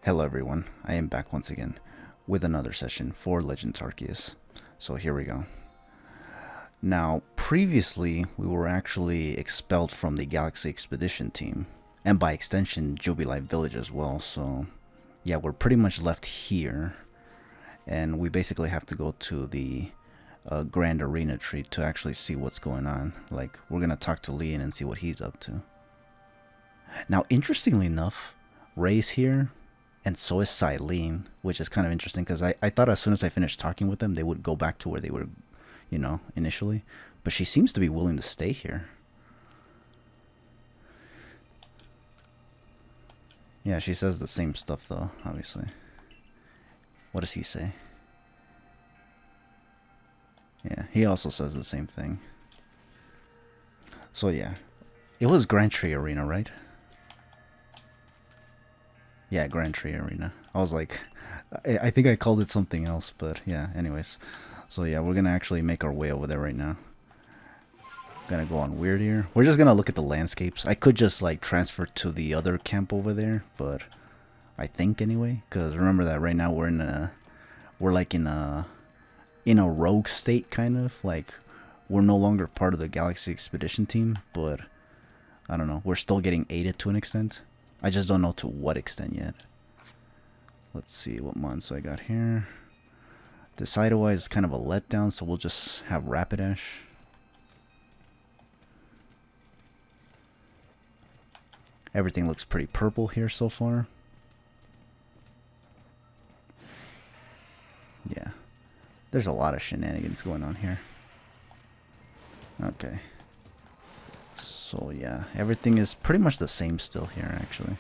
Hello everyone, I am back once again with another session for Legends Arceus. So here we go. Now, previously we were actually expelled from the Galaxy Expedition team, and by extension Jubilife Village as well, so yeah, we're pretty much left here, and we basically have to go to the Grand Arena tree to actually see what's going on. Like, we're gonna talk to Leon and see what he's up to. Now, interestingly enough, Ray's here, and so is Silene, which is kind of interesting because I thought as soon as I finished talking with them, they would go back to where they were, initially. But she seems to be willing to stay here. Yeah, she says the same stuff though, obviously. What does he say? Yeah, he also says the same thing. So yeah, it was Grand Tree Arena, right? Yeah, Grand Tree Arena. I was like, I think I called it something else, but yeah, anyways. So yeah, we're gonna actually make our way over there right now. Gonna go on weird here. We're just gonna look at the landscapes. I could just like transfer to the other camp over there, but I think anyway, because remember that right now we're like in a rogue state, kind of like we're no longer part of the Galaxy Expedition team, but I don't know. We're still getting aided to an extent. I just don't know to what extent yet. Let's see what monster I got here. Decider-wise is kind of a letdown, so we'll just have Rapidash. Everything looks pretty purple here so far. Yeah. There's a lot of shenanigans going on here. Okay. So yeah, everything is pretty much the same still here, actually.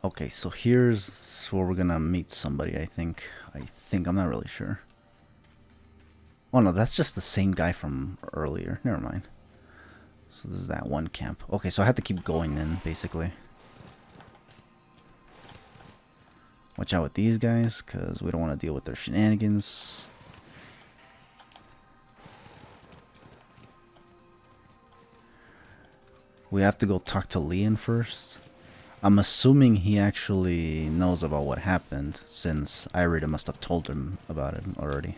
Okay, so here's where we're gonna meet somebody, I think. I'm not really sure. Oh no, that's just the same guy from earlier. Never mind. So this is that one camp. Okay, so I have to keep going then, basically. Watch out with these guys, because we don't want to deal with their shenanigans. We have to go talk to Leon first. I'm assuming he actually knows about what happened, since Irida must have told him about it already.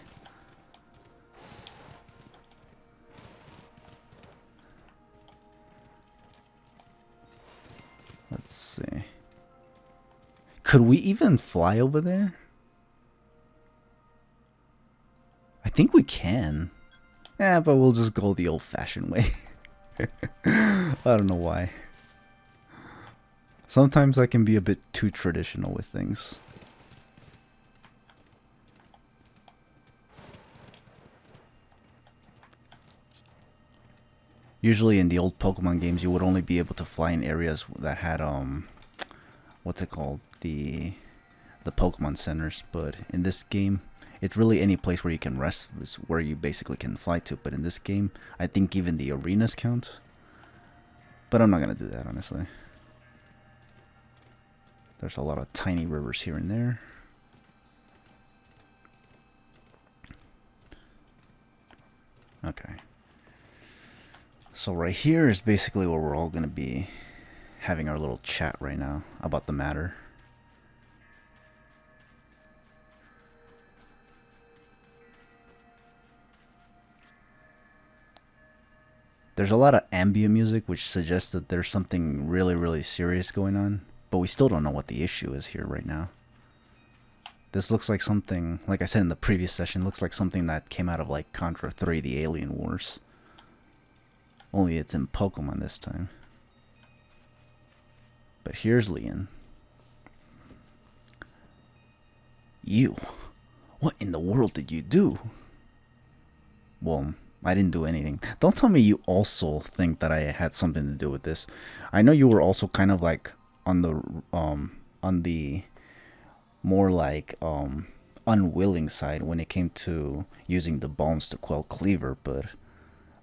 Let's see. Could we even fly over there? I think we can. Yeah, but we'll just go the old-fashioned way. I don't know why. Sometimes I can be a bit too traditional with things. Usually in the old Pokemon games, you would only be able to fly in areas that had, what's it called? The Pokemon centers. But in this game, it's really any place where you can rest is where you basically can fly to. But in this game, I think even the arenas count. But I'm not going to do that, honestly. There's a lot of tiny rivers here and there. Okay. So right here is basically where we're all going to be having our little chat right now about the matter. There's a lot of ambient music which suggests that there's something really, really serious going on, but we still don't know what the issue is here right now. This looks like something, like I said in the previous session, looks like something that came out of like Contra 3, the Alien Wars. Only it's in Pokemon this time. But here's Leon. You? What in the world did you do? Well, I didn't do anything. Don't tell me you also think that I had something to do with this. I know you were also kind of like on the more like unwilling side when it came to using the bombs to quell Cleaver, but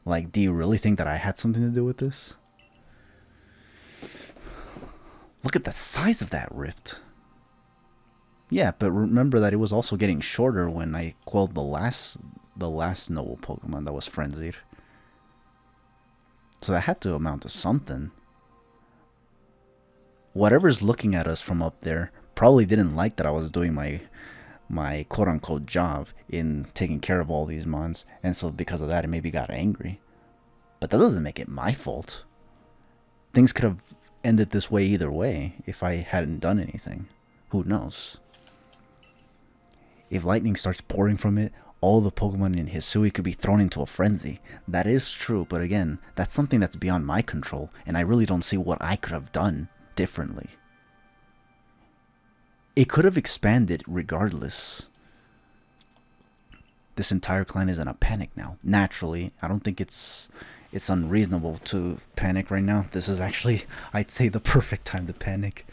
like, do you really think that I had something to do with this? Look at the size of that rift. Yeah, but remember that it was also getting shorter when I quelled the last noble Pokemon that was frenzied. So that had to amount to something. Whatever's looking at us from up there probably didn't like that I was doing my quote unquote job in taking care of all these mons, and so because of that, it maybe got angry. But that doesn't make it my fault. Things could have ended this way either way if I hadn't done anything. Who knows? If lightning starts pouring from it, all the Pokemon in Hisui could be thrown into a frenzy. That is true, but again, that's something that's beyond my control, and I really don't see what I could have done differently. It could have expanded regardless. This entire clan is in a panic now. Naturally, I don't think it's unreasonable to panic right now. This is actually, I'd say, the perfect time to panic.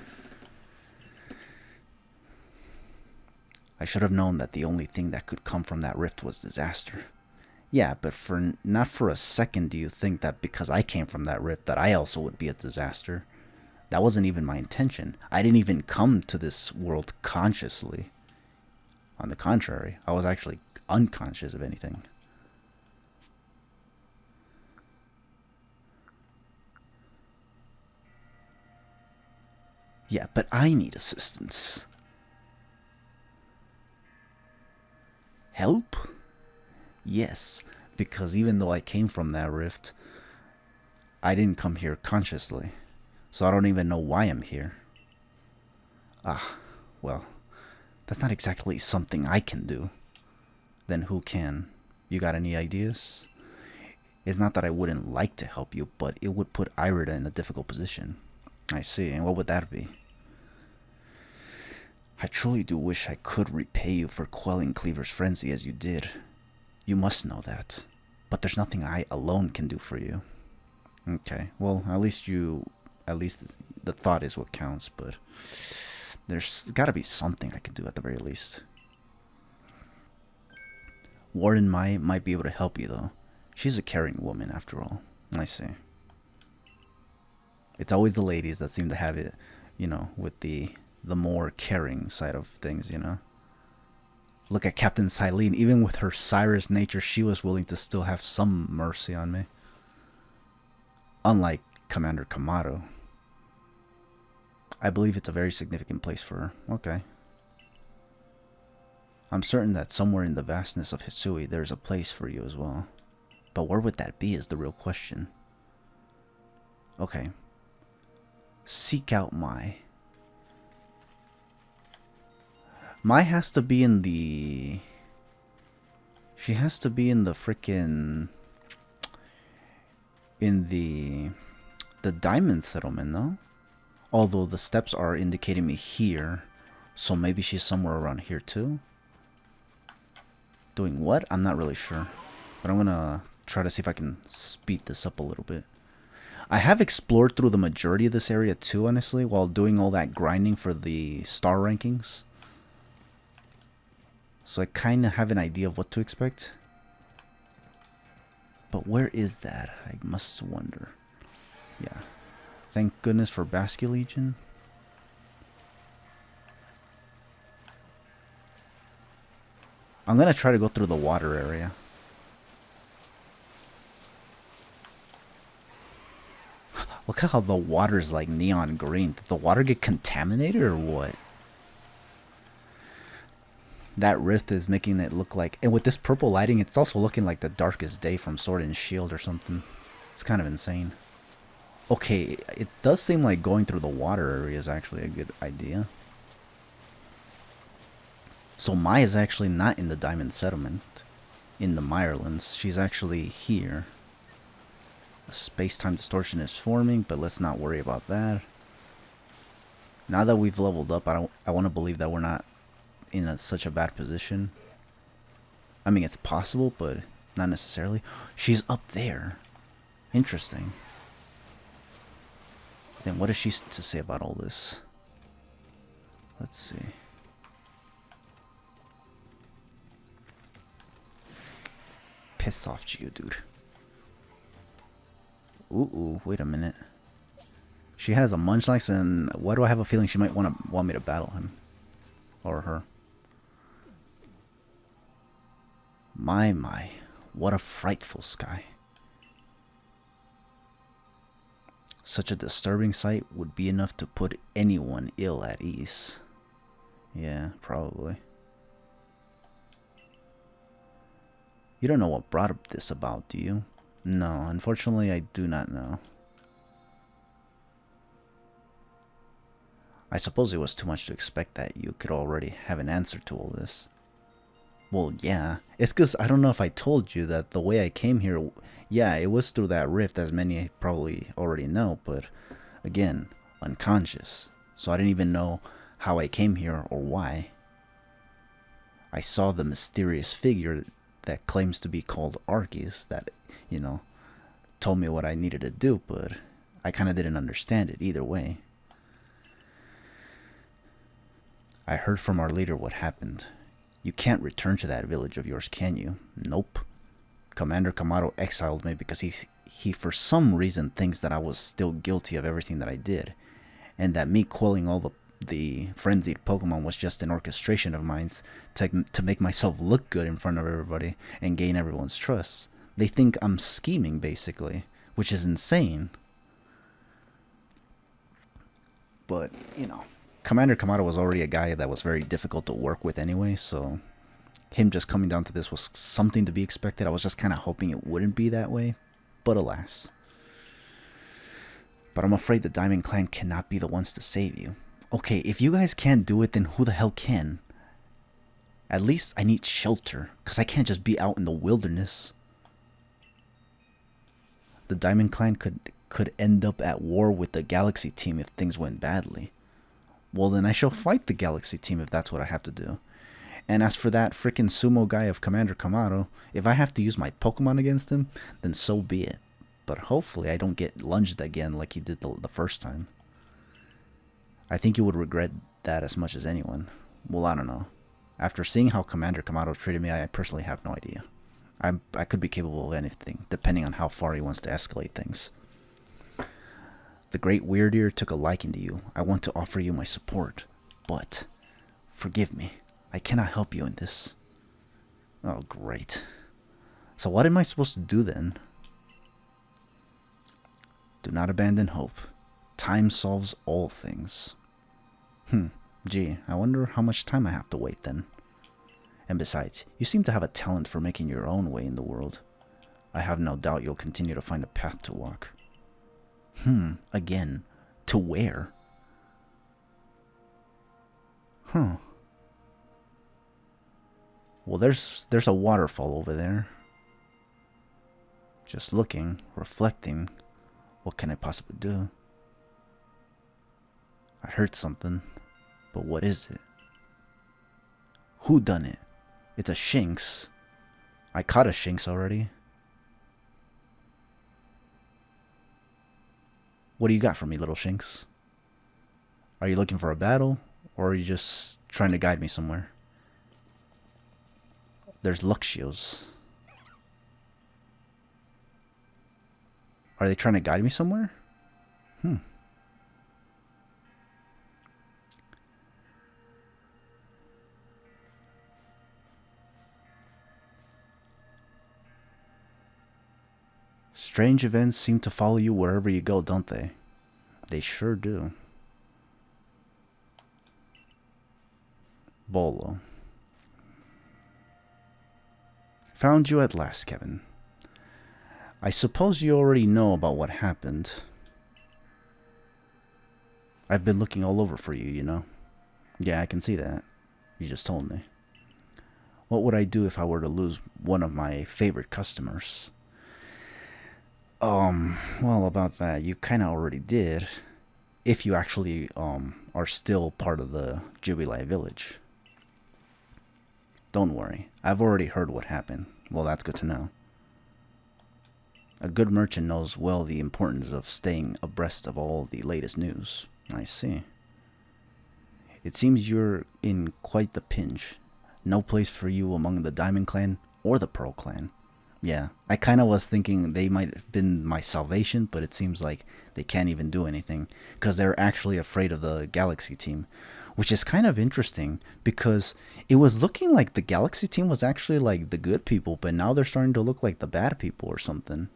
I should have known that the only thing that could come from that rift was disaster. Yeah, but not for a second do you think that because I came from that rift that I also would be a disaster. That wasn't even my intention. I didn't even come to this world consciously. On the contrary, I was actually unconscious of anything. Yeah, but I need assistance. Help? Yes, because even though I came from that rift, I didn't come here consciously. So I don't even know why I'm here. Ah, well, that's not exactly something I can do. Then who can? You got any ideas? It's not that I wouldn't like to help you, but it would put Irida in a difficult position. I see, and what would that be? I truly do wish I could repay you for quelling Cleaver's frenzy as you did. You must know that. But there's nothing I alone can do for you. Okay, well, at least the thought is what counts, but there's gotta be something I can do at the very least. Warden might be able to help you, though. She's a caring woman, after all. I see. It's always the ladies that seem to have it, with the more caring side of things, Look at Captain Silene. Even with her Cyrus nature, she was willing to still have some mercy on me. Unlike Commander Kamado. I believe it's a very significant place for her. Okay. I'm certain that somewhere in the vastness of Hisui, there's a place for you as well. But where would that be is the real question. Okay. Seek out Mai. Mai has to be in the... She has to be in the frickin'... In the diamond settlement, no? Although the steps are indicating me here. So maybe she's somewhere around here too? Doing what? I'm not really sure. But I'm gonna try to see if I can speed this up a little bit. I have explored through the majority of this area too, honestly, while doing all that grinding for the star rankings. So I kind of have an idea of what to expect. But where is that? I must wonder. Yeah. Thank goodness for Basculegion. I'm gonna try to go through the water area. Look at how the water's like neon green. Did the water get contaminated or what? That rift is making it look like... And with this purple lighting, it's also looking like the darkest day from Sword and Shield or something. It's kind of insane. Okay, it does seem like going through the water area is actually a good idea. So Mai is actually not in the Diamond Settlement. In the Mirelands. She's actually here. A space-time distortion is forming, but let's not worry about that. Now that we've leveled up, I want to believe that we're not in such a bad position. I mean, it's possible, but not necessarily. She's up there. Interesting. Then what does she to say about all this? Let's see. Piss off, Geodude. Ooh, wait a minute. She has a Munchlax, and why do I have a feeling she might want me to battle him? Or her. My, what a frightful sky. Such a disturbing sight would be enough to put anyone ill at ease. Yeah, probably. You don't know what brought this about, do you? No, unfortunately I do not know. I suppose it was too much to expect that you could already have an answer to all this. Well, yeah. It's because I don't know if I told you that the way I came here, yeah, it was through that rift, as many probably already know, but again, unconscious. So I didn't even know how I came here or why. I saw the mysterious figure that claims to be called Arceus that, told me what I needed to do, but I kind of didn't understand it either way. I heard from our leader what happened. You can't return to that village of yours, can you? Nope. Commander Kamado exiled me because he for some reason thinks that I was still guilty of everything that I did, and that me quelling all the frenzied Pokemon was just an orchestration of mine to make myself look good in front of everybody and gain everyone's trust. They think I'm scheming, basically, which is insane. But, Commander Kamado was already a guy that was very difficult to work with anyway, so him just coming down to this was something to be expected. I was just kind of hoping it wouldn't be that way, but alas. But I'm afraid the Diamond Clan cannot be the ones to save you. Okay, if you guys can't do it, then who the hell can? At least I need shelter, because I can't just be out in the wilderness. The Diamond Clan could end up at war with the Galaxy team if things went badly. Well, then I shall fight the Galaxy team if that's what I have to do. And as for that frickin' sumo guy of Commander Kamado, if I have to use my Pokemon against him, then so be it. But hopefully I don't get lunged again like he did the first time. I think you would regret that as much as anyone. Well, I don't know. After seeing how Commander Kamado treated me, I personally have no idea. I could be capable of anything, depending on how far he wants to escalate things. The Great Weird Ear took a liking to you. I want to offer you my support. But, forgive me. I cannot help you in this. Oh, great. So what am I supposed to do then? Do not abandon hope. Time solves all things. Gee, I wonder how much time I have to wait then. And besides, you seem to have a talent for making your own way in the world. I have no doubt you'll continue to find a path to walk. Again. To where? Well, there's a waterfall over there. Just looking, reflecting. What can I possibly do? I heard something, but what is it? Who done it? It's a Shinx. I caught a Shinx already. What do you got for me, little Shinx? Are you looking for a battle, or are you just trying to guide me somewhere? There's Luxios. Are they trying to guide me somewhere? Strange events seem to follow you wherever you go, don't they? They sure do. Bolo. Found you at last, Kevin. I suppose you already know about what happened. I've been looking all over for you, Yeah, I can see that. You just told me. What would I do if I were to lose one of my favorite customers? Well, about that, you kind of already did. If you actually, are still part of the Jubilee village. Don't worry, I've already heard what happened. Well, that's good to know. A good merchant knows well the importance of staying abreast of all the latest news. I see. It seems you're in quite the pinch. No place for you among the Diamond Clan or the Pearl Clan. Yeah, I kind of was thinking they might have been my salvation, but it seems like they can't even do anything because they're actually afraid of the Galaxy team, which is kind of interesting because it was looking like the Galaxy team was actually like the good people, but now they're starting to look like the bad people or something.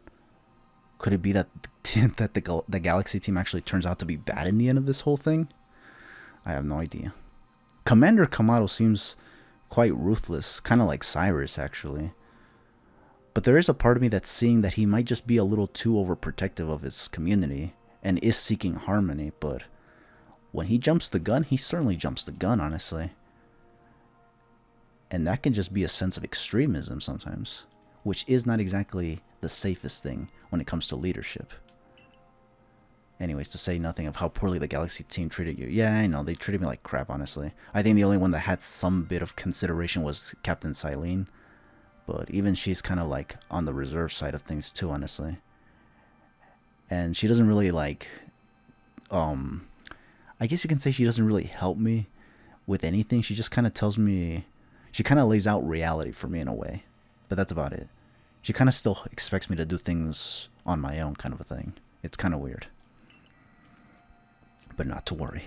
Could it be that the Galaxy team actually turns out to be bad in the end of this whole thing? I have no idea. Commander Kamado seems quite ruthless, kind of like Cyrus actually. But there is a part of me that's seeing that he might just be a little too overprotective of his community and is seeking harmony, but when he jumps the gun, he certainly jumps the gun, honestly. And that can just be a sense of extremism sometimes, which is not exactly the safest thing when it comes to leadership. Anyways, to say nothing of how poorly the Galaxy team treated you. Yeah, I know, they treated me like crap, honestly. I think the only one that had some bit of consideration was Captain Silene. But even she's kind of like on the reserve side of things too, honestly. And she doesn't really like, I guess you can say she doesn't really help me with anything. She just kind of tells me, she kind of lays out reality for me in a way. But that's about it. She kind of still expects me to do things on my own, kind of a thing. It's kind of weird. But not to worry.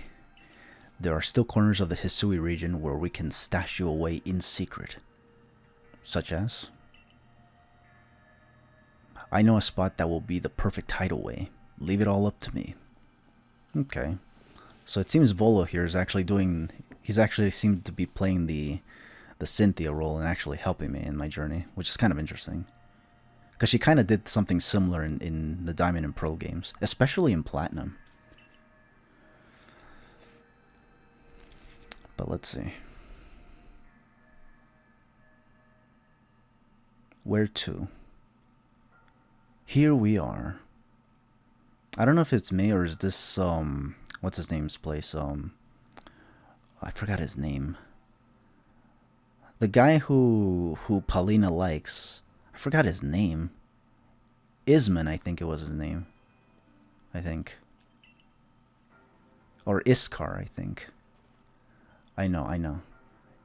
There are still corners of the Hisui region where we can stash you away in secret. Such as? I know a spot that will be the perfect hideaway. Leave it all up to me. Okay. So it seems Volo here is actually doing... He's actually seemed to be playing the Cynthia role and actually helping me in my journey, which is kind of interesting. Because she kind of did something similar in the Diamond and Pearl games, especially in Platinum. But let's see. Where to? Here we are. I don't know if it's me or is this what's his name's place? I forgot his name. The guy who Paulina likes. I forgot his name. Isman, I think it was his name. I think. Or Iskar, I think. I know.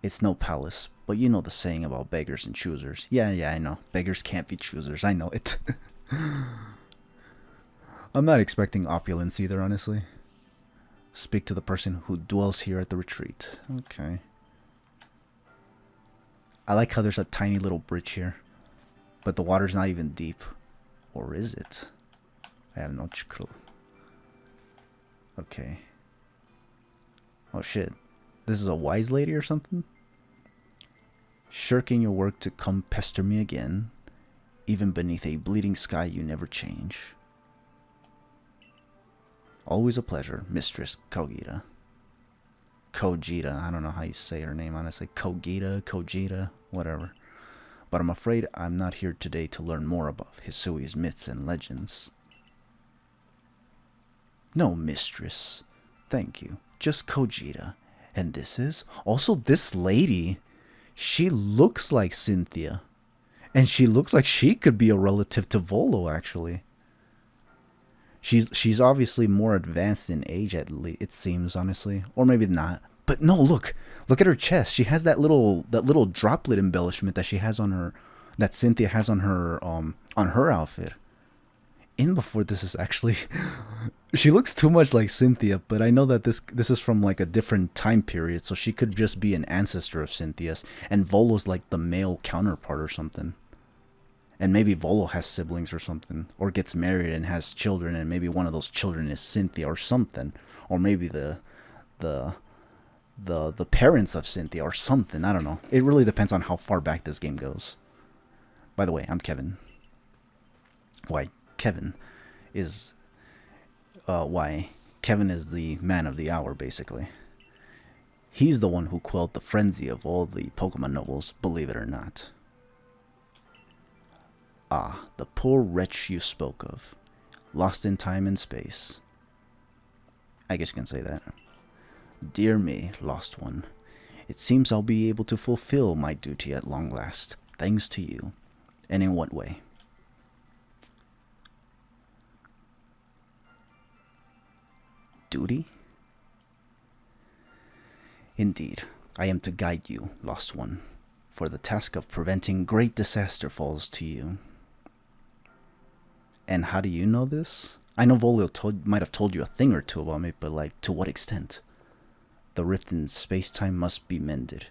It's no palace, but you know the saying about beggars and choosers. Yeah, I know. Beggars can't be choosers. I know it. I'm not expecting opulence either, honestly. Speak to the person who dwells here at the retreat. Okay. I like how there's a tiny little bridge here, but the water's not even deep. Or is it? I have no clue. Okay. Oh shit. This is a wise lady or something? Shirking your work to come pester me again. Even beneath a bleeding sky you never change. Always a pleasure, Mistress Kogita. Kojita, I don't know how you say her name, honestly. Kojita, whatever. But I'm afraid I'm not here today to learn more about Hisui's myths and legends. No, Mistress. Thank you. Just Kojita. And this is? Also, this lady, she looks like Cynthia. And she looks like she could be a relative to Volo, actually. She's obviously more advanced in age, at least, it seems, honestly. Or maybe not. But no, look at her chest. She has that little droplet embellishment that she has on her, that Cynthia has on her outfit. In before this is actually, she looks too much like Cynthia, but I know that this is from like a different time period, so she could just be an ancestor of Cynthia's, and Volo's like the male counterpart or something. And maybe Volo has siblings or something, or gets married and has children, and maybe one of those children is Cynthia or something, or maybe the parents of Cynthia or something. I don't know. It really depends on how far back this game goes. By the way, I'm Kevin. Why Kevin is the man of the hour, basically. He's the one who quelled the frenzy of all the Pokemon nobles, believe it or not. Ah, the poor wretch you spoke of, lost in time and space. I guess you can say that. Dear me, lost one. It seems I'll be able to fulfill my duty at long last, thanks to you. And in what way? Duty? Indeed, I am to guide you, lost one, for the task of preventing great disaster falls to you. And how do you know this? I know Volio might have told you a thing or two about me, but like, to what extent? The rift in space-time must be mended,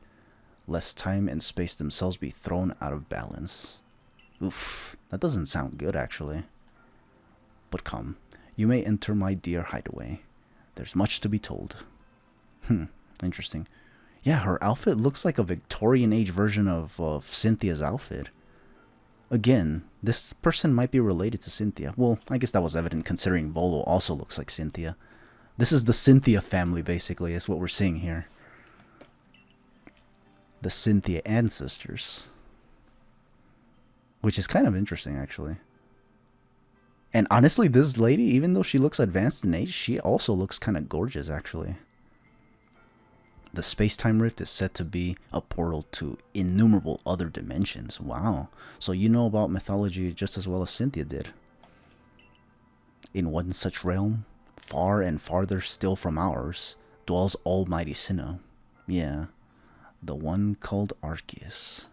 lest time and space themselves be thrown out of balance. Oof, that doesn't sound good, actually. But come, you may enter my dear hideaway. There's much to be told. Interesting. Yeah, her outfit looks like a Victorian age version of Cynthia's outfit. Again, this person might be related to Cynthia. Well, I guess that was evident considering Volo also looks like Cynthia. This is the Cynthia family, basically, is what we're seeing here. The Cynthia ancestors. Which is kind of interesting, actually. And honestly, this lady, even though she looks advanced in age, she also looks kind of gorgeous, actually. The space-time rift is said to be a portal to innumerable other dimensions. Wow. So you know about mythology just as well as Cynthia did. In one such realm, far and farther still from ours, dwells almighty Sinnoh. Yeah, the one called Arceus.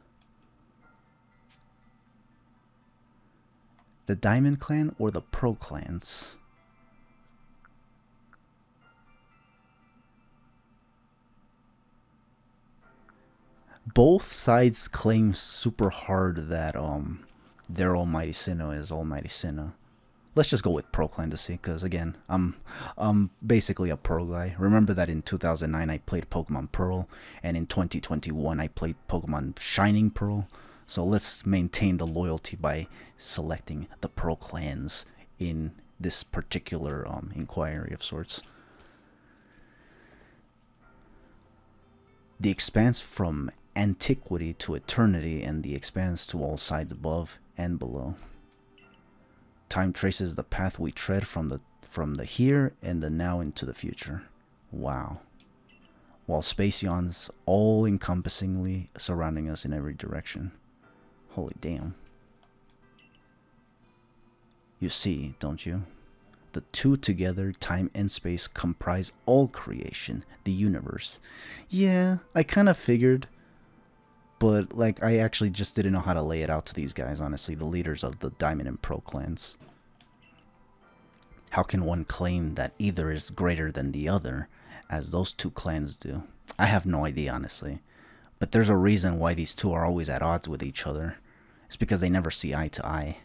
The Diamond Clan or the Pro Clans? Both sides claim super hard that their Almighty Sinnoh is Almighty Sinnoh. Let's just go with Pro Clan to see, because again, I'm basically a Pearl guy. Remember that in 2009 I played Pokemon Pearl, and in 2021 I played Pokemon Shining Pearl. So let's maintain the loyalty by selecting the Pro Clans in this particular inquiry of sorts. The expanse from antiquity to eternity, and the expanse to all sides above and below. Time traces the path we tread from the here and the now into the future. Wow. While space yawns all-encompassingly surrounding us in every direction. Holy damn. You see, don't you? The two together, time and space, comprise all creation, the universe. Yeah, I kind of figured. But, like, I actually just didn't know how to lay it out to these guys, honestly, the leaders of the Diamond and Pro clans. How can one claim that either is greater than the other, as those two clans do? I have no idea, honestly. But there's a reason why these two are always at odds with each other. It's because they never see eye to eye.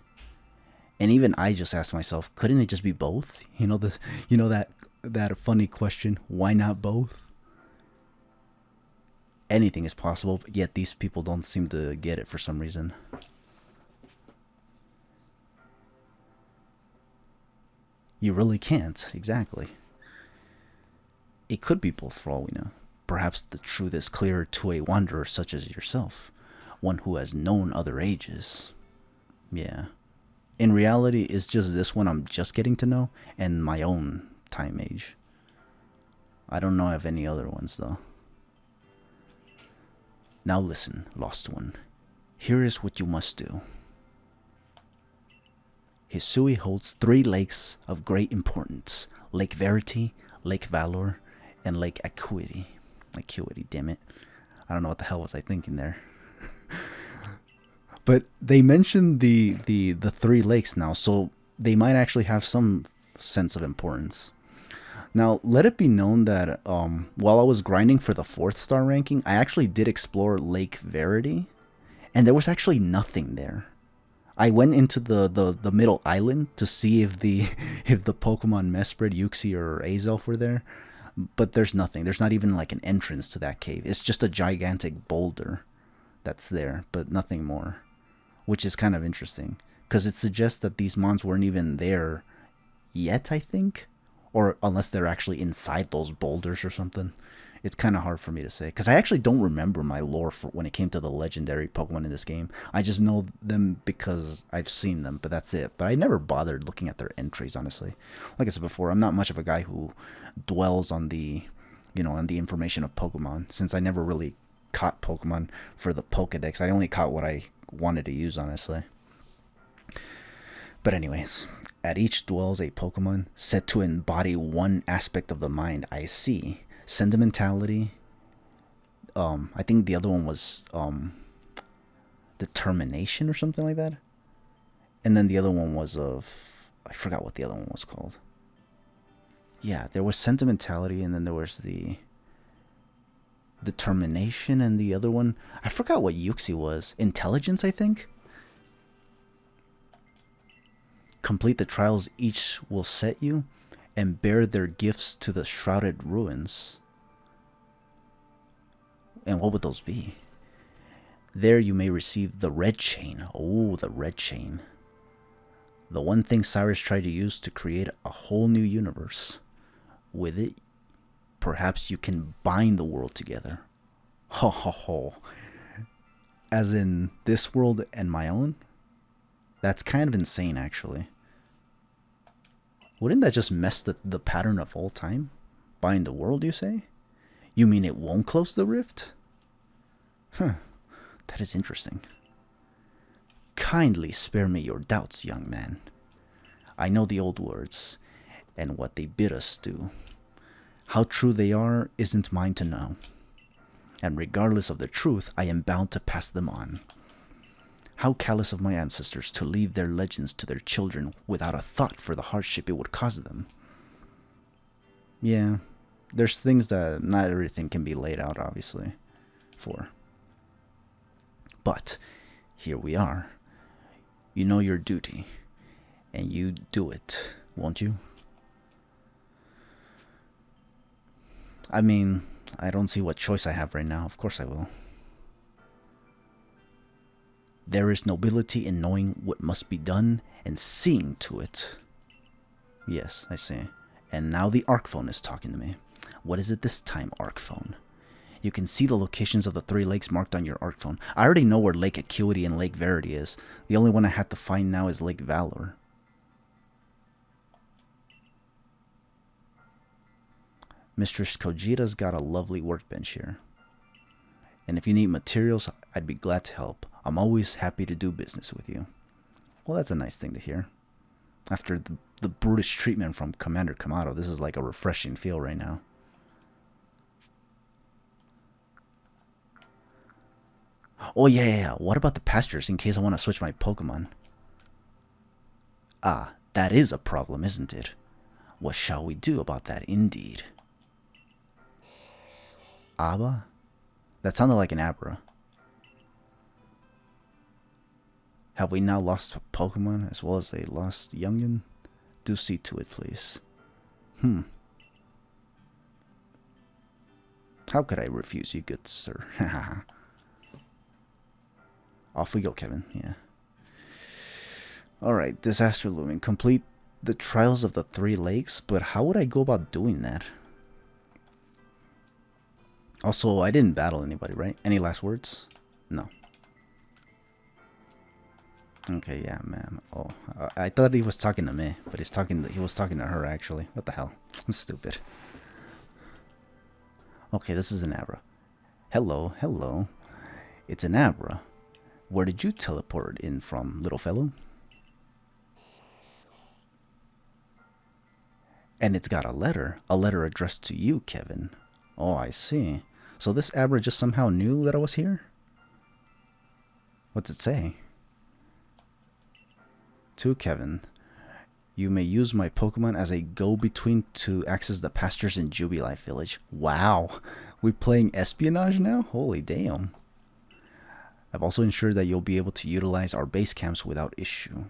And even I just asked myself, couldn't it just be both? You know, that funny question, why not both? Anything is possible, yet these people don't seem to get it for some reason. You really can't, exactly. It could be both for all we know. Perhaps the truth is clearer to a wanderer such as yourself, one who has known other ages. Yeah. In reality, it's just this one I'm just getting to know, and my own time age. I don't know of any other ones, though. Now listen, Lost One. Here is what you must do. Hisui holds 3 lakes of great importance. Lake Verity, Lake Valor, and Lake Acuity. Acuity, damn it. I don't know what the hell was I thinking there. But they mentioned the 3 lakes now, so they might actually have some sense of importance. Now, let it be known that while I was grinding for the 4th star ranking, I actually did explore Lake Verity, and there was actually nothing there. I went into the middle island to see if the Pokemon Mesprit, Uxie, or Azelf were there, but there's nothing. There's not even like an entrance to that cave. It's just a gigantic boulder that's there, but nothing more, which is kind of interesting because it suggests that these mons weren't even there yet, I think. Or unless they're actually inside those boulders or something. It's kind of hard for me to say. Because I actually don't remember my lore for when it came to the legendary Pokemon in this game. I just know them because I've seen them, but that's it. But I never bothered looking at their entries, honestly. Like I said before, I'm not much of a guy who dwells on the, on the information of Pokemon. Since I never really caught Pokemon for the Pokedex. I only caught what I wanted to use, honestly. But anyways, at each dwells a Pokemon said to embody one aspect of the mind. I see. Sentimentality. I think the other one was determination or something like that. And then the other one was I forgot what the other one was called. Yeah, there was sentimentality, and then there was the determination, and the other one, I forgot what Uxie was. Intelligence, I think. complete the trials each will set you, and bear their gifts to the shrouded ruins. And what would those be? There you may receive the red chain. Oh, the red chain. The one thing Cyrus tried to use to create a whole new universe. With it, perhaps you can bind the world together. Ho ho ho. As in this world and my own? That's kind of insane, actually. Wouldn't that just mess the pattern of all time? Bind the world, you say? You mean it won't close the rift? Huh. That is interesting. Kindly spare me your doubts, young man. I know the old words, and what they bid us do. How true they are isn't mine to know. And regardless of the truth, I am bound to pass them on. How callous of my ancestors to leave their legends to their children without a thought for the hardship it would cause them. Yeah, there's things that not everything can be laid out, obviously, for. But here we are. You know your duty, and you do it, won't you? I mean, I don't see what choice I have right now. Of course I will. There is nobility in knowing what must be done and seeing to it. Yes, I see. And now the Arcphone is talking to me. What is it this time, Arcphone? You can see the locations of the 3 lakes marked on your Arcphone. I already know where Lake Acuity and Lake Verity is. The only one I have to find now is Lake Valor. Mistress Kojita's got a lovely workbench here. And if you need materials, I'd be glad to help. I'm always happy to do business with you. Well, that's a nice thing to hear. After the brutish treatment from Commander Kamado, this is like a refreshing feel right now. Oh, yeah. What about the pastures in case I want to switch my Pokemon? Ah, that is a problem, isn't it? What shall we do about that, indeed? Abba? That sounded like an Abra. Have we now lost a Pokemon as well as a lost youngin? Do see to it, please. How could I refuse you, good sir? Off we go, Kevin. Yeah. Alright, disaster looming. Complete the trials of the 3 lakes, but how would I go about doing that? Also, I didn't battle anybody, right? Any last words? No. Okay, yeah, man. Oh, I thought he was talking to me, but he was talking to her, actually. What the hell? I'm stupid. Okay, this is an Abra. Hello. It's an Abra. Where did you teleport in from, little fellow? And it's got a letter addressed to you, Kevin. Oh, I see. So this Abra just somehow knew that I was here? What's it say? To Kevin, you may use my Pokemon as a go-between to access the pastures in Jubilife Village. Wow, we playing espionage now? Holy damn. I've also ensured that you'll be able to utilize our base camps without issue.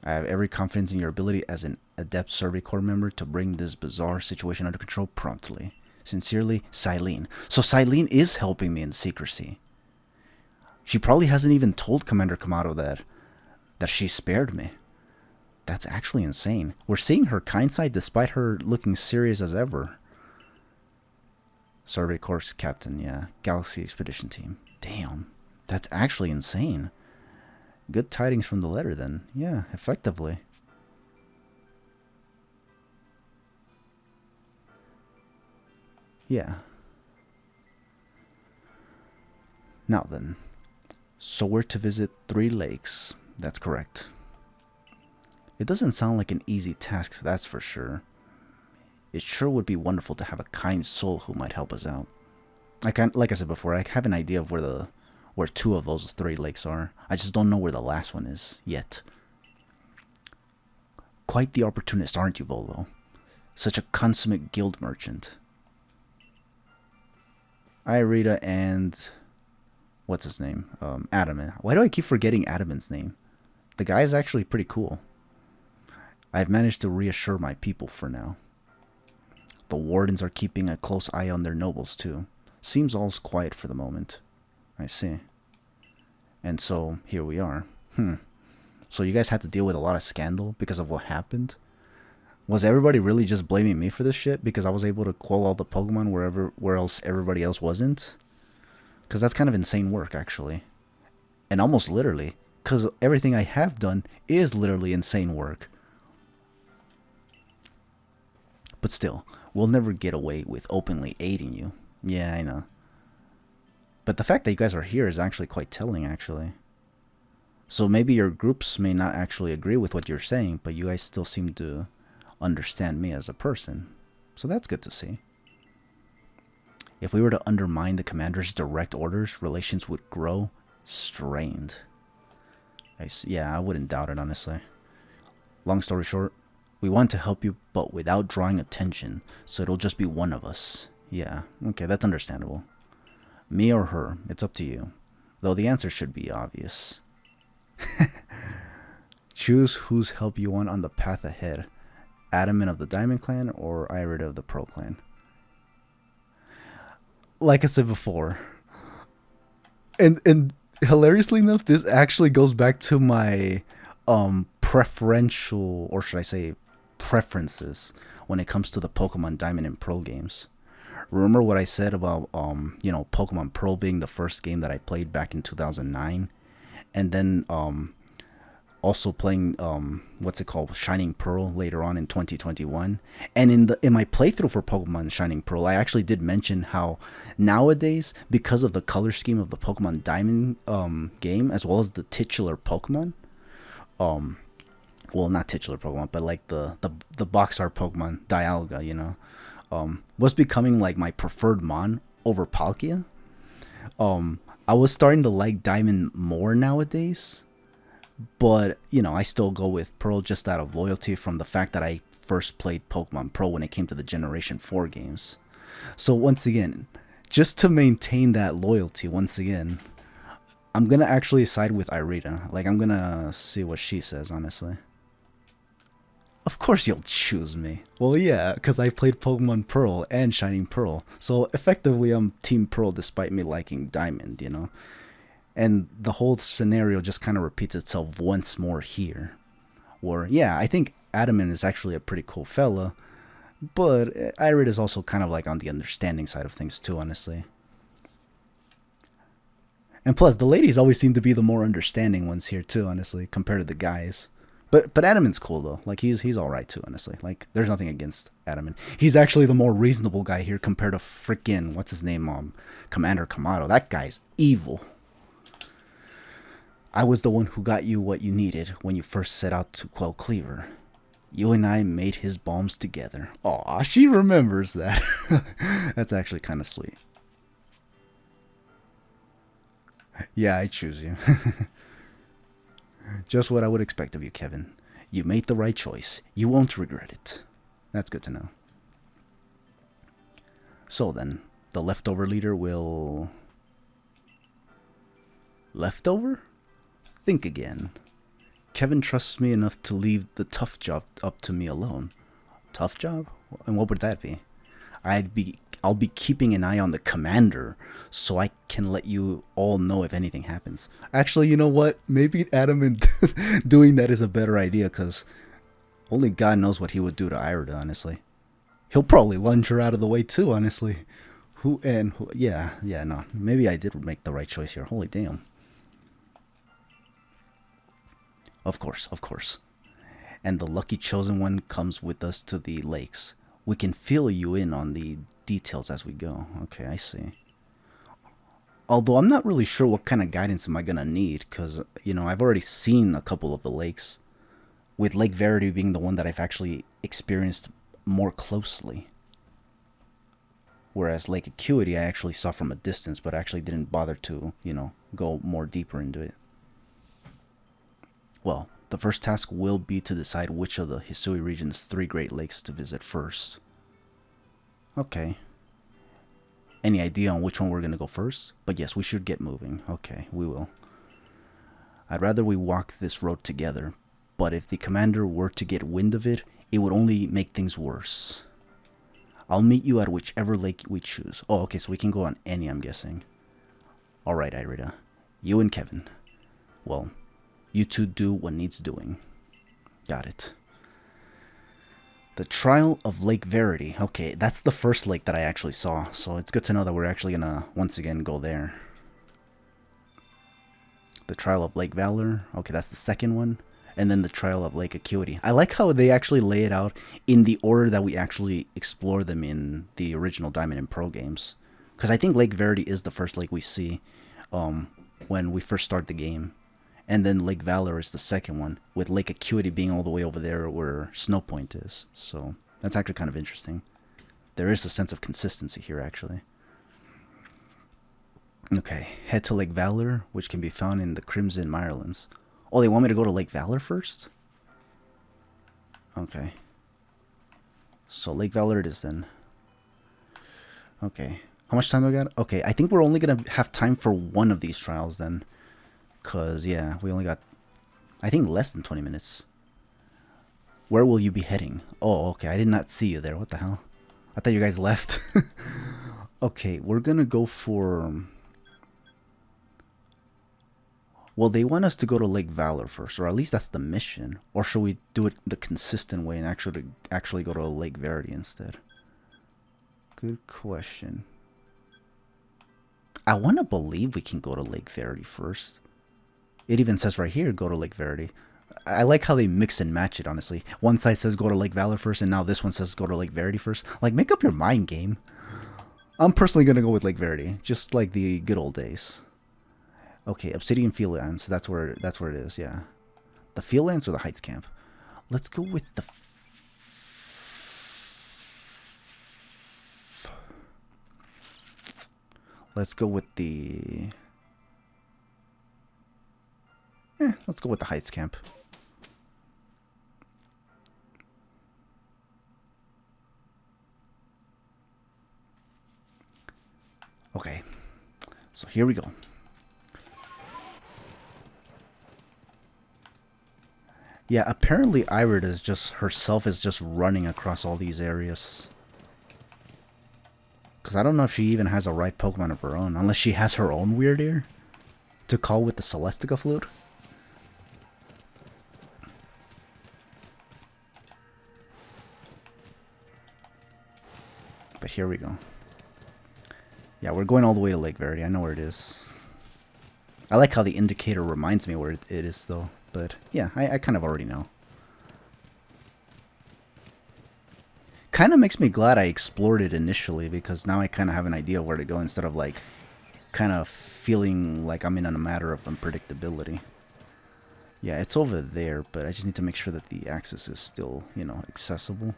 I have every confidence in your ability as an adept Survey Corps member to bring this bizarre situation under control promptly. Sincerely, Silene. So Silene is helping me in secrecy. She probably hasn't even told Commander Kamado that she spared me. That's actually insane. We're seeing her kind side despite her looking serious as ever. Survey Corps Captain, yeah. Galaxy Expedition Team. Damn. That's actually insane. Good tidings from the letter then. Yeah, effectively. Yeah. Now then. So we're to visit 3 lakes. That's correct. It doesn't sound like an easy task, that's for sure. It sure would be wonderful to have a kind soul who might help us out. Like I said before, I have an idea of where 2 of those 3 lakes are. I just don't know where the last one is yet. Quite the opportunist, aren't you, Volo? Such a consummate guild merchant. Irita and what's his name? Adamant. Why do I keep forgetting Adamant's name? The guy is actually pretty cool. I've managed to reassure my people for now. The wardens are keeping a close eye on their nobles too. Seems all's quiet for the moment. I see. And so, here we are. So you guys had to deal with a lot of scandal because of what happened? Was everybody really just blaming me for this shit because I was able to quell all the Pokemon where else everybody else wasn't? Because that's kind of insane work, actually. And almost literally, because everything I have done is literally insane work. But still, we'll never get away with openly aiding you. Yeah, I know. But the fact that you guys are here is actually quite telling, actually. So maybe your groups may not actually agree with what you're saying, but you guys still seem to understand me as a person. So that's good to see. If we were to undermine the commander's direct orders, relations would grow strained. Yeah, I wouldn't doubt it, honestly. Long story short, we want to help you, but without drawing attention, so it'll just be one of us. Yeah, okay, that's understandable. Me or her, it's up to you. Though the answer should be obvious. Choose whose help you want on the path ahead. Adamant of the Diamond Clan or Irida of the Pearl Clan. Like I said before. And hilariously enough, this actually goes back to my preferential, or should I say preferences, when it comes to the Pokemon Diamond and Pearl games. Remember what I said about Pokemon Pearl being the first game that I played back in 2009, and then also playing what's it called, Shining Pearl, later on in 2021. And in my playthrough for Pokemon Shining Pearl, I actually did mention how nowadays, because of the color scheme of the Pokemon Diamond game, as well as the titular Pokemon, well, not titular Pokemon, but like the box art Pokemon Dialga, was becoming like my preferred mon over Palkia. I was starting to like Diamond more nowadays, but I still go with Pearl just out of loyalty from the fact that I first played Pokemon Pearl when it came to the Generation 4 games. So once again, just to maintain that loyalty, once again, I'm gonna actually side with Irida. Like, I'm gonna see what she says, honestly. Of course you'll choose me. Well, yeah, because I played Pokemon Pearl and Shining Pearl. So effectively, I'm Team Pearl despite me liking Diamond, And the whole scenario just kind of repeats itself once more here. Where, yeah, I think Adamant is actually a pretty cool fella. But Irid is also kind of like on the understanding side of things too, honestly. And plus, the ladies always seem to be the more understanding ones here too, honestly, compared to the guys. But Adamant's cool though. Like he's all right too, honestly. Like there's nothing against Adamant. He's actually the more reasonable guy here compared to freaking what's his name, Commander Kamado. That guy's evil. I was the one who got you what you needed when you first set out to quell Cleaver. You and I made his bombs together. Aw, she remembers that. That's actually kind of sweet. Yeah, I choose you. Just what I would expect of you, Kevin. You made the right choice. You won't regret it. That's good to know. So then, the leftover leader will... Leftover? Think again. Kevin trusts me enough to leave the tough job up to me alone. Tough job? And what would that be? I'll be keeping an eye on the commander, so I can let you all know if anything happens. Actually, you know what? Maybe Adamant doing that is a better idea, because only God knows what he would do to Irida, honestly. He'll probably lunge her out of the way too, honestly. Yeah, no. Maybe I did make the right choice here. Holy damn. Of course. And the lucky chosen one comes with us to the lakes. We can fill you in on the details as we go. Okay, I see. Although I'm not really sure what kind of guidance am I going to need, because, I've already seen a couple of the lakes, with Lake Verity being the one that I've actually experienced more closely. Whereas Lake Acuity I actually saw from a distance, but actually didn't bother to, go more deeper into it. Well, the first task will be to decide which of the Hisui region's 3 Great Lakes to visit first. Okay. Any idea on which one we're going to go first? But yes, we should get moving. Okay, we will. I'd rather we walk this road together, but if the commander were to get wind of it, it would only make things worse. I'll meet you at whichever lake we choose. Oh, okay, so we can go on any, I'm guessing. Alright, Irida. You and Kevin. Well, you two do what needs doing. Got it. The Trial of Lake Verity. Okay, that's the first lake that I actually saw, so it's good to know that we're actually gonna, once again, go there. The Trial of Lake Valor. Okay, that's the second one. And then the Trial of Lake Acuity. I like how they actually lay it out in the order that we actually explore them in the original Diamond and Pearl games. Because I think Lake Verity is the first lake we see when we first start the game. And then Lake Valor is the second one, with Lake Acuity being all the way over there where Snow Point is. So that's actually kind of interesting. There is a sense of consistency here, actually. Okay, head to Lake Valor, which can be found in the Crimson Mirelands. Oh, they want me to go to Lake Valor first? Okay. So Lake Valor it is then. Okay. How much time do I got? Okay, I think we're only going to have time for one of these trials then. Because, yeah, we only got, I think, less than 20 minutes. Where will you be heading? Oh, okay, I did not see you there. What the hell? I thought you guys left. Okay, we're going to go for... Well, they want us to go to Lake Valor first, or at least that's the mission. Or should we do it the consistent way and actually go to Lake Verity instead? Good question. I want to believe we can go to Lake Verity first. It even says right here, go to Lake Verity. I like how they mix and match it, honestly. One side says go to Lake Valor first, and now this one says go to Lake Verity first. Like, make up your mind, game. I'm personally going to go with Lake Verity, just like the good old days. Okay, Obsidian Fieldlands. That's where it is. Yeah, the Fieldlands or the Heights Camp. Let's go with the. Let's go with the. Let's go with the Heights Camp. Okay, so here we go. Yeah, apparently Irida is just herself is just running across all these areas. Because I don't know if she even has a right Pokemon of her own, unless she has her own weird ear to call with the Celestica flute. But here we go. Yeah, we're going all the way to Lake Verity. I know where it is. I like how the indicator reminds me where it is, though. But yeah, I kind of already know. Kind of makes me glad I explored it initially, because now I kind of have an idea where to go instead of like kind of feeling like I'm in a matter of unpredictability. Yeah, it's over there, but I just need to make sure that the access is still, you know, accessible.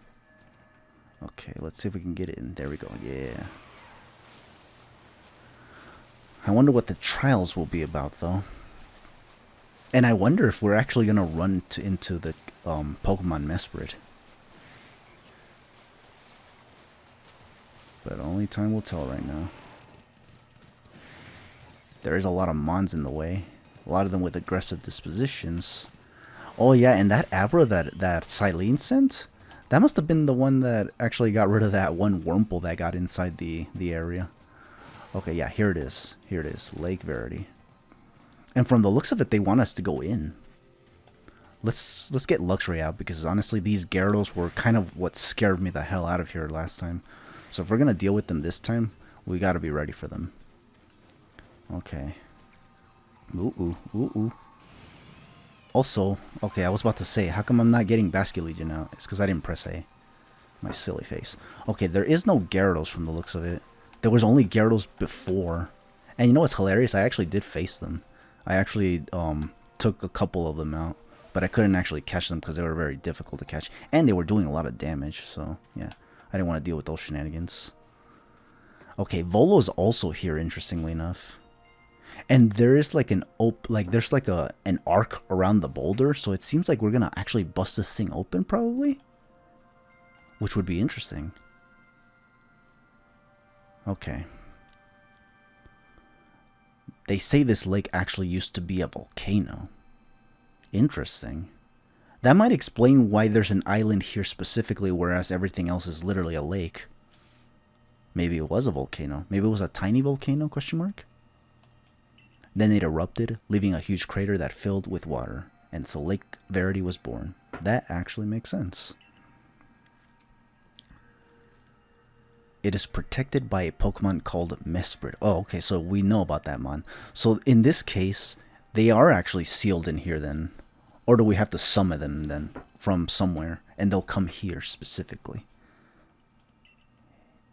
Okay, let's see if we can get it in. There we go. Yeah. I wonder what the trials will be about, though. And I wonder if we're actually going to run into the Pokemon Mesprit. But only time will tell right now. There is a lot of Mons in the way. A lot of them with aggressive dispositions. Oh yeah, and that Abra that Silene sent? That must have been the one that actually got rid of that one Wurmple that got inside the area. Okay, yeah, here it is. Here it is. Lake Verity. And from the looks of it, they want us to go in. Let's get Luxray out, because honestly, these Gyarados were kind of what scared me the hell out of here last time. So if we're going to deal with them this time, we got to be ready for them. Okay. Ooh. Also, okay, I was about to say, how come I'm not getting Basculegion out? It's because I didn't press A. My silly face. Okay, there is no Gyarados from the looks of it. There was only Gyarados before. And you know what's hilarious? I actually did face them. I actually took a couple of them out. But I couldn't actually catch them because they were very difficult to catch. And they were doing a lot of damage. So, yeah. I didn't want to deal with those shenanigans. Okay, Volo's also here, interestingly enough. And there is like an there's like an arc around the boulder, so it seems like we're gonna actually bust this thing open, probably. Which would be interesting. Okay. They say this lake actually used to be a volcano. Interesting. That might explain why there's an island here specifically, whereas everything else is literally a lake. Maybe it was a volcano. Maybe it was a tiny volcano, question mark? Then it erupted, leaving a huge crater that filled with water. And so Lake Verity was born. That actually makes sense. It is protected by a Pokemon called Mesprit. Oh, okay, so we know about that mon. So in this case, they are actually sealed in here then. Or do we have to summon them then from somewhere? And they'll come here specifically.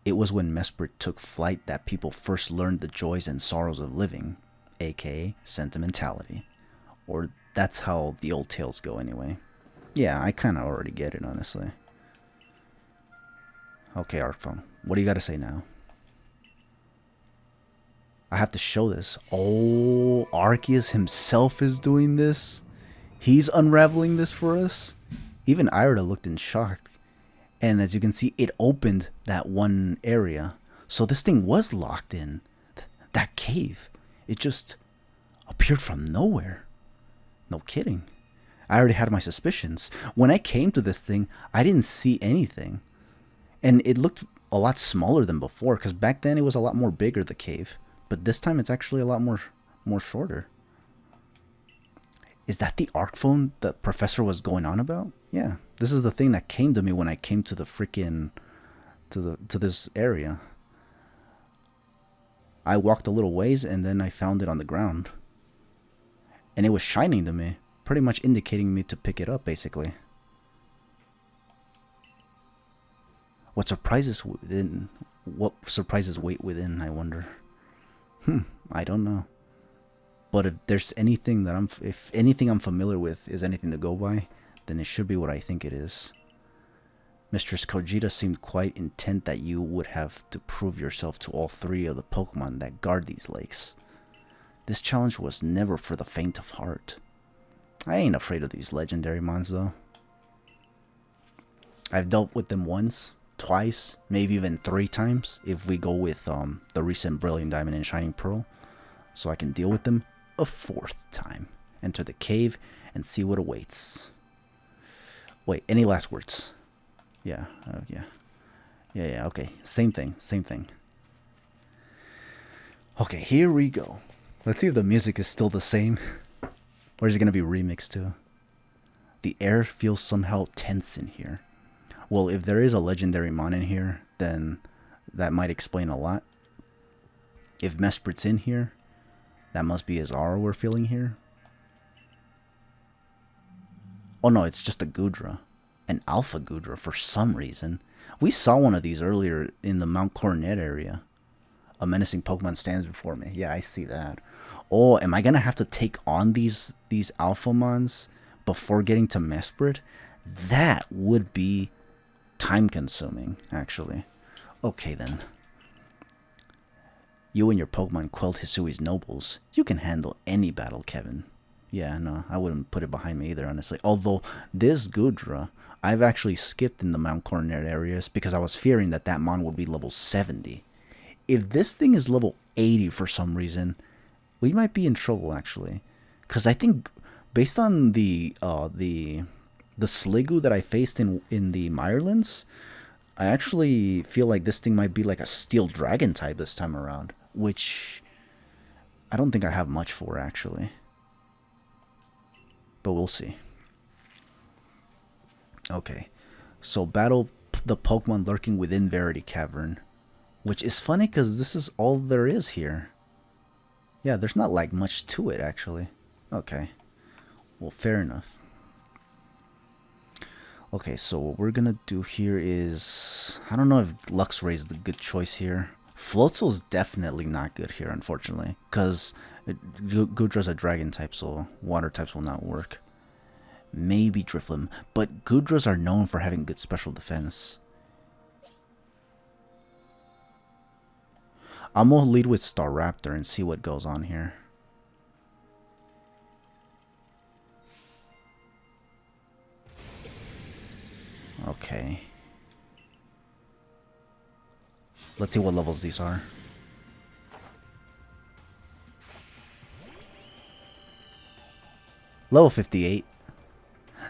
It was when Mesprit took flight that people first learned the joys and sorrows of living, aka sentimentality. Or that's how the old tales go anyway. Yeah, I kind of already get it, honestly. Okay, Arcphone, what do you got to say now? I have to show this. Oh, Arceus himself is doing this? He's unraveling this for us? Even Irida looked in shock. And as you can see, it opened that one area. So this thing was locked in. That cave. It just appeared from nowhere. No kidding. I already had my suspicions. When I came to this thing, I didn't see anything. And it looked a lot smaller than before, because back then it was a lot more bigger, the cave. But this time it's actually a lot more shorter. Is that the Arcphone the professor was going on about? Yeah. This is the thing that came to me when I came to the freaking to this area. I walked a little ways and then I found it on the ground. And it was shining to me, pretty much indicating me to pick it up basically. What surprises wait within, I wonder. I don't know. But if there's anything that if anything I'm familiar with is anything to go by, then it should be what I think it is. Mistress Kojita seemed quite intent that you would have to prove yourself to all three of the Pokemon that guard these lakes. This challenge was never for the faint of heart. I ain't afraid of these legendary mons though. I've dealt with them once, twice, maybe even 3 times if we go with the recent Brilliant Diamond and Shining Pearl. So I can deal with them a 4th time. Enter the cave and see what awaits. Wait, any last words? Yeah, yeah, okay. Same thing. Okay, here we go. Let's see if the music is still the same. Or is it going to be remixed too? The air feels somehow tense in here. Well, if there is a legendary mon in here, then that might explain a lot. If Mesprit's in here, that must be his aura we're feeling here. Oh no, it's just a Goodra. An Alpha Goodra for some reason. We saw one of these earlier in the Mount Coronet area. A menacing Pokemon stands before me. Yeah, I see that. Oh, am I going to have to take on these Alpha Mons before getting to Mesprit? That would be time consuming, actually. Okay then. You and your Pokemon quelled Hisui's nobles. You can handle any battle, Kevin. Yeah, no, I wouldn't put it behind me either, honestly. Although, this Goodra, I've actually skipped in the Mount Coronet areas because I was fearing that mon would be level 70. If this thing is level 80 for some reason, we might be in trouble, actually. Because I think, based on the Sliggoo that I faced in the Mirelands, I actually feel like this thing might be like a Steel Dragon type this time around. Which I don't think I have much for, actually. But we'll see. Okay. So battle the Pokemon lurking within Verity Cavern. Which is funny because this is all there is here. Yeah, there's not like much to it, actually. Okay. Well, fair enough. Okay, so what we're gonna do here is... I don't know if Luxray is the good choice here. Floatzel's definitely not good here, unfortunately. Because Goodra's a dragon type, so water types will not work. Maybe Drifloon. But Goodras are known for having good special defense. I'm gonna lead with Staraptor and see what goes on here. Okay. Let's see what levels these are. Level 58.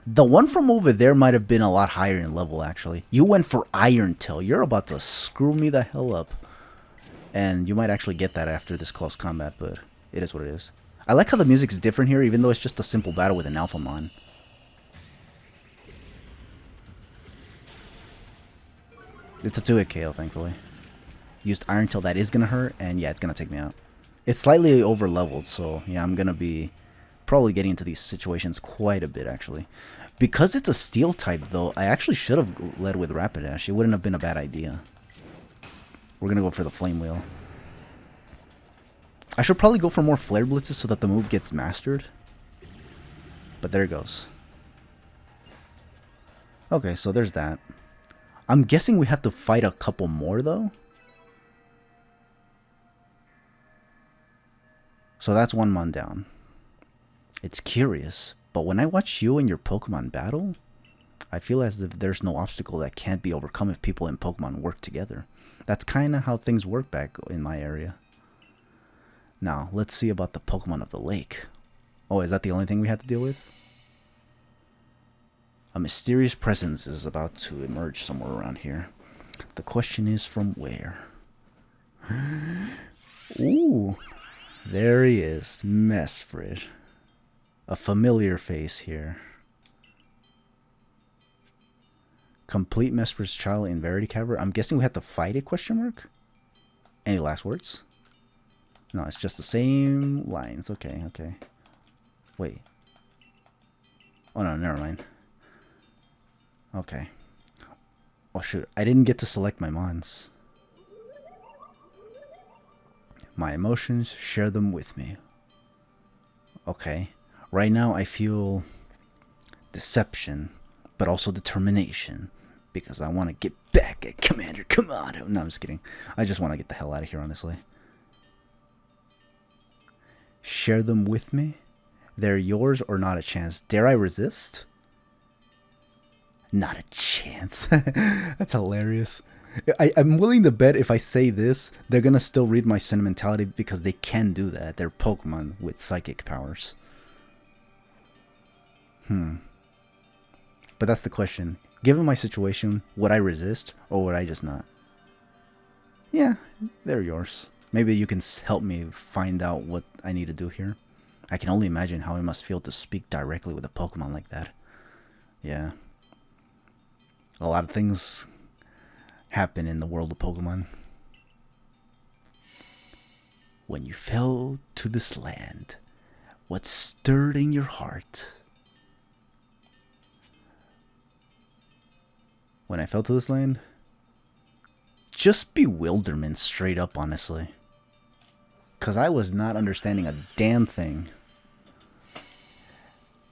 The one from over there might have been a lot higher in level, actually. You went for Iron Tail. You're about to screw me the hell up. And you might actually get that after this close combat, but it is what it is. I like how the music's different here, even though it's just a simple battle with an Alphamon. It's a 2-hit KO, thankfully. Used Iron Tail, that is going to hurt, and yeah, it's going to take me out. It's slightly over-leveled, so yeah, I'm going to be probably getting into these situations quite a bit, actually. Because it's a Steel type, though, I actually should have led with Rapidash. It wouldn't have been a bad idea. We're going to go for the Flame Wheel. I should probably go for more Flare Blitzes so that the move gets mastered. But there it goes. Okay, so there's that. I'm guessing we have to fight a couple more, though. So that's one mon down. It's curious, but when I watch you and your Pokemon battle, I feel as if there's no obstacle that can't be overcome if people in Pokemon work together. That's kind of how things work back in my area. Now, let's see about the Pokemon of the lake. Oh, is that the only thing we had to deal with? A mysterious presence is about to emerge somewhere around here. The question is from where? Ooh, there he is, Mesprit. A familiar face here. Complete Mesprit's trial in Verity Cavern. I'm guessing we have to fight it, question mark? Any last words? No, it's just the same lines. Okay, okay. Wait. Oh no, never mind. Okay. Oh shoot, I didn't get to select my mons. My emotions, share them with me. Okay. Right now I feel deception, but also determination. Because I want to get back at Commander Kamado. No, I'm just kidding. I just want to get the hell out of here, honestly. Share them with me? They're yours or not a chance. Dare I resist? Not a chance. That's hilarious. I'm willing to bet if I say this, they're going to still read my sentimentality because they can do that. They're Pokemon with psychic powers. But that's the question. Given my situation, would I resist or would I just not? Yeah, they're yours. Maybe you can help me find out what I need to do here. I can only imagine how it must feel to speak directly with a Pokemon like that. Yeah. A lot of things happen in the world of Pokemon. When you fell to this land, what stirred in your heart? When I fell to this land? Just bewilderment, straight up, honestly. Because I was not understanding a damn thing.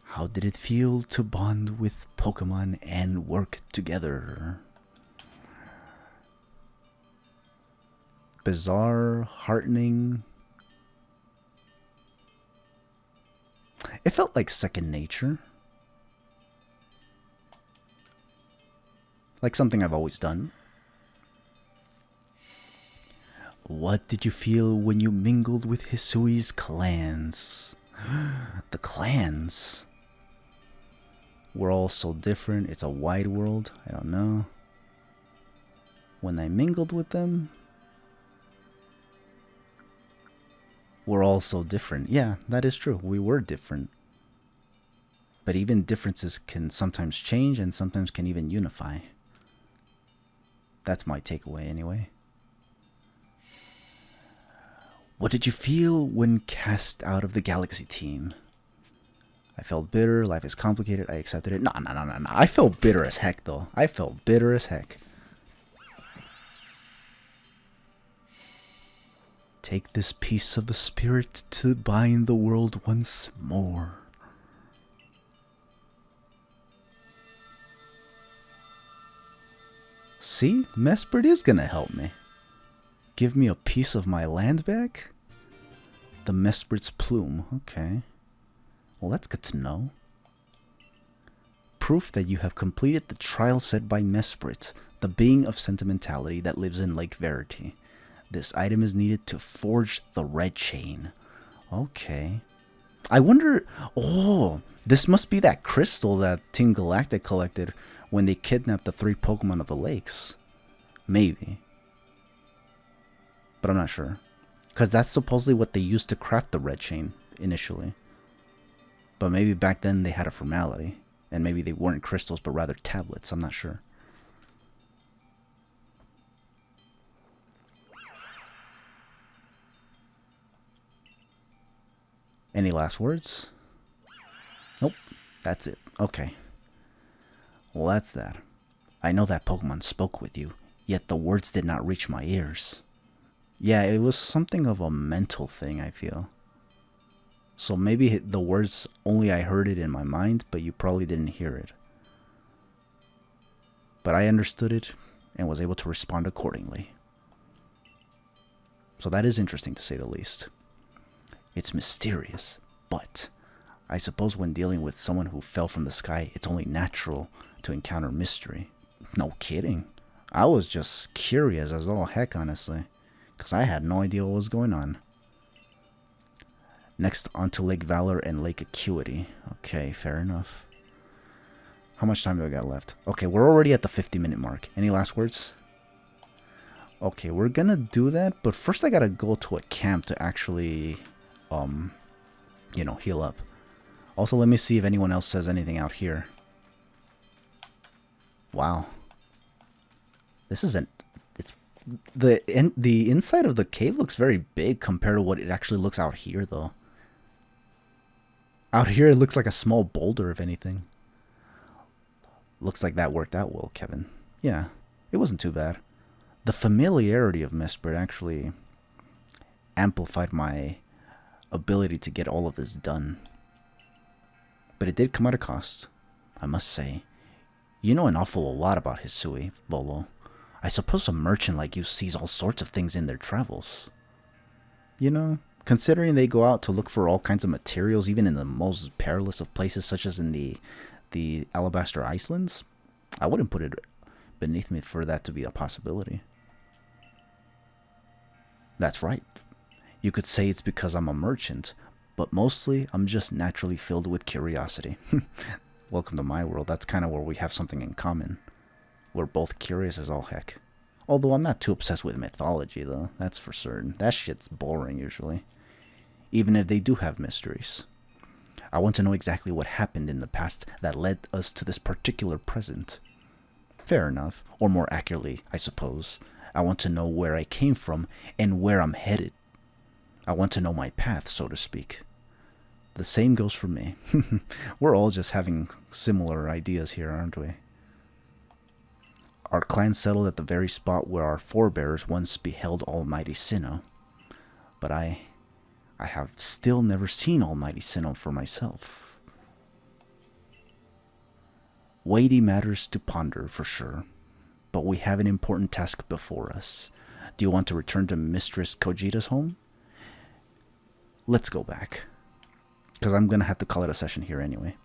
How did it feel to bond with Pokemon and work together? Bizarre, heartening. It felt like second nature. Like something I've always done. What did you feel when you mingled with Hisui's clans? The clans. We're all so different. It's a wide world. I don't know. When I mingled with them, we're all so different. Yeah, that is true. We were different. But even differences can sometimes change and sometimes can even unify. That's my takeaway anyway. What did you feel when cast out of the Galaxy team? I felt bitter. Life is complicated. I accepted it. No. I felt bitter as heck, though. I felt bitter as heck. Take this piece of the spirit to bind the world once more. See? Mesprit is gonna help me. Give me a piece of my land back? The Mesprit's plume. Okay. Well, that's good to know. Proof that you have completed the trial set by Mesprit, the being of sentimentality that lives in Lake Verity. This item is needed to forge the red chain. Okay. I wonder. Oh, this must be that crystal that Team Galactic collected when they kidnapped the 3 Pokemon of the lakes. Maybe. But I'm not sure. Because that's supposedly what they used to craft the red chain initially. But maybe back then they had a formality. And maybe they weren't crystals, but rather tablets. I'm not sure. Any last words? Nope. That's it. Okay. Well, that's that. I know that Pokemon spoke with you, yet the words did not reach my ears. Yeah, it was something of a mental thing, I feel. So maybe the words, only I heard it in my mind, but you probably didn't hear it. But I understood it and was able to respond accordingly. So that is interesting to say the least. It's mysterious, but I suppose when dealing with someone who fell from the sky, it's only natural to encounter mystery. No kidding. I was just curious as all heck, honestly, because I had no idea what was going on. Next, onto Lake Valor and Lake Acuity. Okay, fair enough. How much time do I got left? Okay, we're already at the 50-minute mark. Any last words? Okay, we're gonna do that, but first I gotta go to a camp to actually, heal up. Also, let me see if anyone else says anything out here. Wow. This isn't... It's... The inside of the cave looks very big compared to what it actually looks out here, though. Out here, it looks like a small boulder, if anything. Looks like that worked out well, Kevin. Yeah, it wasn't too bad. The familiarity of Mesprit actually amplified my ability to get all of this done. But it did come at a cost, I must say. You know an awful lot about Hisui, Volo. I suppose a merchant like you sees all sorts of things in their travels. You know, considering they go out to look for all kinds of materials, even in the most perilous of places, such as in the Alabaster Islands, I wouldn't put it beneath me for that to be a possibility. That's right. You could say it's because I'm a merchant, but mostly I'm just naturally filled with curiosity. Welcome to my world. That's kind of where we have something in common. We're both curious as all heck. Although I'm not too obsessed with mythology, though. That's for certain. That shit's boring, usually. Even if they do have mysteries. I want to know exactly what happened in the past that led us to this particular present. Fair enough. Or more accurately, I suppose. I want to know where I came from and where I'm headed. I want to know my path, so to speak. The same goes for me. We're all just having similar ideas here, aren't we? Our clan settled at the very spot where our forebears once beheld Almighty Sinnoh. But I have still never seen Almighty Sinnoh for myself. Weighty matters to ponder, for sure. But we have an important task before us. Do you want to return to Mistress Kojita's home? Let's go back. Because I'm going to have to call it a session here anyway.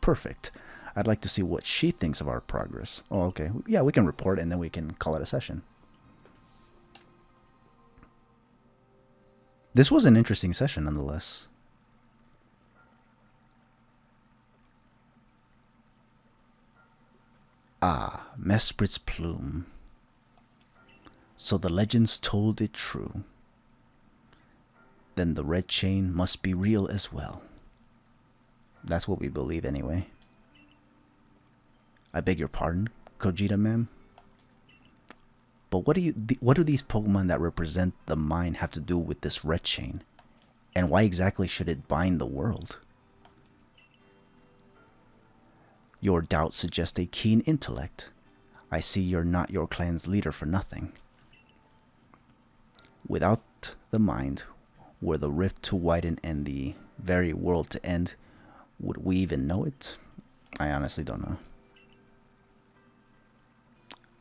Perfect. I'd like to see what she thinks of our progress. Oh, okay. Yeah, we can report and then we can call it a session. This was an interesting session nonetheless. Ah, Mesprit's plume. So the legends told it true. Then the red chain must be real as well. That's what we believe anyway. I beg your pardon, Kojita ma'am? But what do these Pokemon that represent the mind have to do with this red chain? And why exactly should it bind the world? Your doubts suggest a keen intellect. I see you're not your clan's leader for nothing. Without the mind, were the rift to widen and the very world to end, would we even know it? I honestly don't know.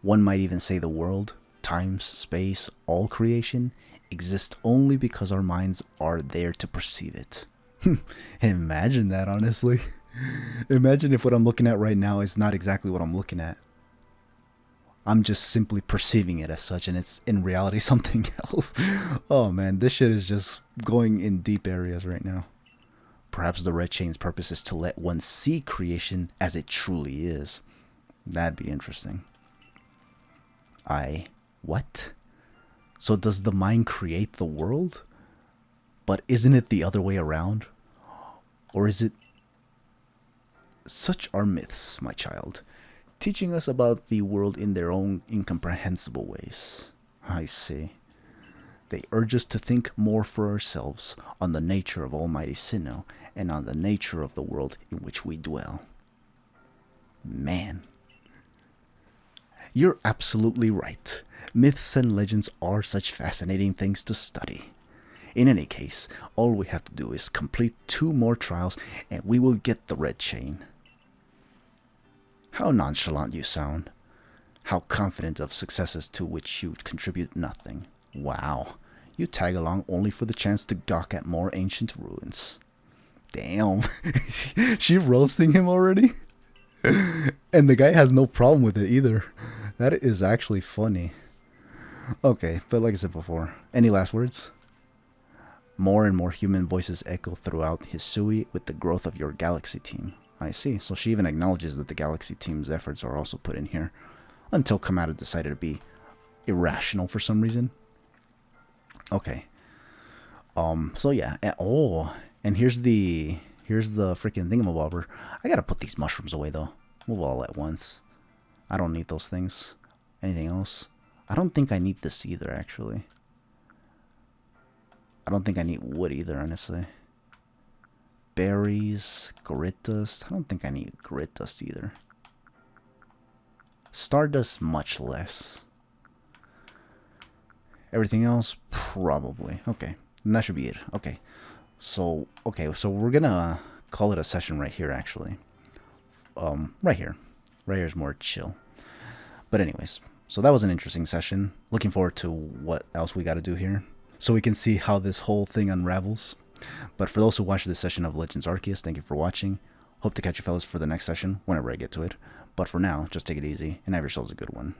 One might even say the world, time, space, all creation, exist only because our minds are there to perceive it. Imagine that, honestly. Imagine if what I'm looking at right now is not exactly what I'm looking at. I'm just simply perceiving it as such, and it's in reality something else. Oh man, this shit is just going in deep areas right now. Perhaps the Red Chain's purpose is to let one see creation as it truly is. That'd be interesting. What? So does the mind create the world? But isn't it the other way around? Or is it... Such are myths, my child, teaching us about the world in their own incomprehensible ways. I see. They urge us to think more for ourselves on the nature of Almighty Sinnoh and on the nature of the world in which we dwell. Man. You're absolutely right. Myths and legends are such fascinating things to study. In any case, all we have to do is complete 2 more trials and we will get the Red Chain. How nonchalant you sound. How confident of successes to which you contribute nothing. Wow. You tag along only for the chance to gawk at more ancient ruins. Damn. She roasting him already? And the guy has no problem with it either. That is actually funny. Okay, but like I said before, any last words? More and more human voices echo throughout Hisui with the growth of your galaxy team. I see, so she even acknowledges that the galaxy team's efforts are also put in here. Until Kamada decided to be irrational for some reason. Okay. So yeah. And here's the freaking thingamabobber. I gotta put these mushrooms away though. Move all at once. I don't need those things. Anything else? I don't think I need this either, actually. I don't think I need wood either, honestly. Berries, grit dust. I don't think I need grit dust either. Stardust, much less. Everything else, probably. Okay, and that should be it. Okay, so we're gonna call it a session right here, actually. Right here is more chill. But anyways, so that was an interesting session. Looking forward to what else we got to do here, so we can see how this whole thing unravels. But for those who watched this session of Legends Arceus, thank you for watching. Hope to catch you fellas for the next session whenever I get to it. But for now, just take it easy and have yourselves a good one.